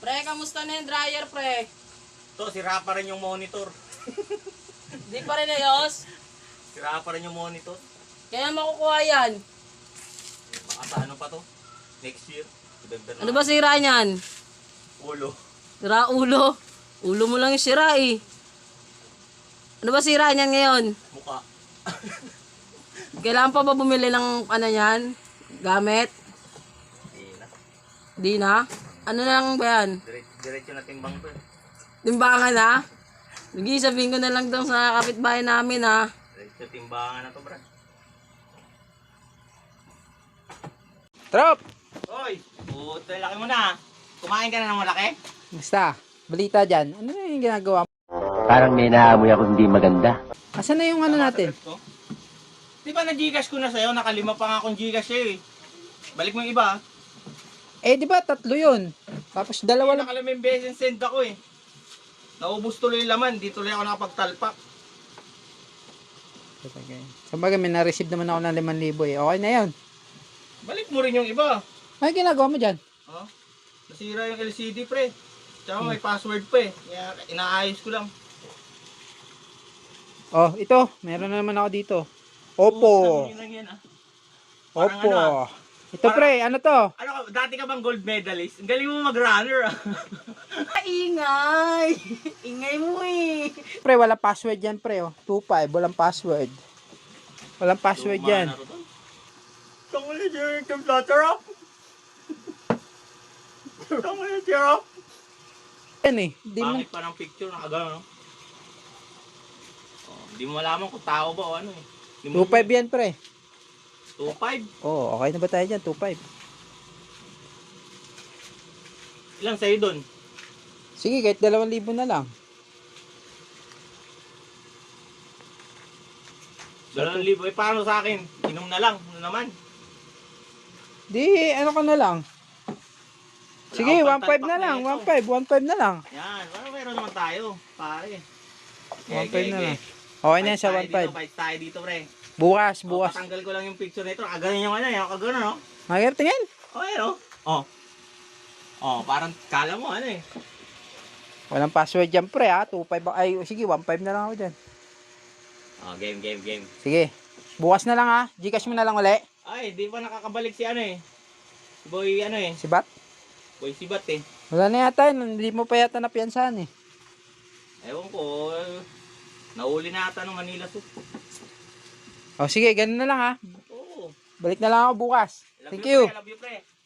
Pre, kamusta na yung dryer, pre? To, sira pa rin yung monitor. Di pa rin ayos? Sira pa rin yung monitor. Kaya makukuha yan. Baka sa ano pa to? Next year. Dagdag Ano ba sira niyan? ulo. Sira ulo. Ulo mo lang yung sira eh. Ano ba sira niyan ngayon? Mukha. Kailangan pa ba bumili ng ano yan? Gamit? Hindi na. Di na? Ano na lang ba yan? Diretso na timbang to. Timbangan na? Sige, sabihin ko na lang daw sa kapitbahay namin ha. Diretso timbangan na to, bro. Trop! Hoy! Puto, laki mo na. Kumain ka na ng malaki? Basta, balita dyan. Ano na yung ginagawa mo? Parang may naamoy ako hindi maganda. Asan na yung ano natin? Di ba na-Gcash ko na sa'yo? Nakalima pa nga akong Gcash sa'yo eh. Balik mo yung iba. Eh, di ba tatlo yun? Tapos dalawa lang. Nakalimang beses send ako eh. Naubos tuloy yung laman. Di tuloy ako nakapagtalpak. Kumbaga, may na-receive naman ako ng 5,000 eh. Okay na yun. Balik mo rin yung iba. Ay, ginagawa mo dyan? Oh, nasira yung LCD pre. Tsaka may password pa eh. Kaya inaayos ko lang. Oh, ito. Meron na naman ako dito. Oppo. Yun lang yan, ah. Parang Oppo. ano, Ito pre, ano to? Ano ka, dati ka bang gold medalist? Ang galing mo mag-runner ah. Ingay! Ingay mo eh. Pre, wala password yan pre. Oh. 2.5, walang password. Walang password yan. Tama na dyan yung flutter up. Tama na dyan. Yan eh. Di mo. Bakit pa ng picture nakagano no? Oh, di mo malaman kung tao ba o ano eh. 2.5 yan pre. 2.5? Oh, okay na ba tayo dyan? 2.5. Ilang sa'yo dun? Sige, kahit 2,000 na lang. 2,000 eh paano sa akin? Inom na lang. Ano naman? Di, ano ka na lang. Sige, Wala akong 1.5 na lang. pantalpak 1.5 na lang. Yan. Parang meron naman tayo. Pare. 1.5 na lang. Okay na yan sa 1.5. Fight tayo dito pre. Bukas, Oh, bukas. patanggal ko lang yung picture nito. Ganun yung ano, yung kagano no? Mager, tingin. Oh, yan oh. Oh. Oh, parang kala mo ano eh. Walang password dyan, pre, ha? 2.5. Ay, sige, 1.5 na lang ako dyan. Oh, game. Sige. Bukas na lang, ha? Gcash mo na lang uli. Ay, di pa nakakabalik si ano eh. Si Boy ano eh. Si Bat? Boy Sibat eh. Wala na yata yun. Hindi mo pa yata napiansahan, eh. Ewan ko. Nauli na ata ng Manila Soup. O, sige, ganun na lang, ha? Oo. Balik na lang ako bukas. Love Thank you. you. Pre, love you pre.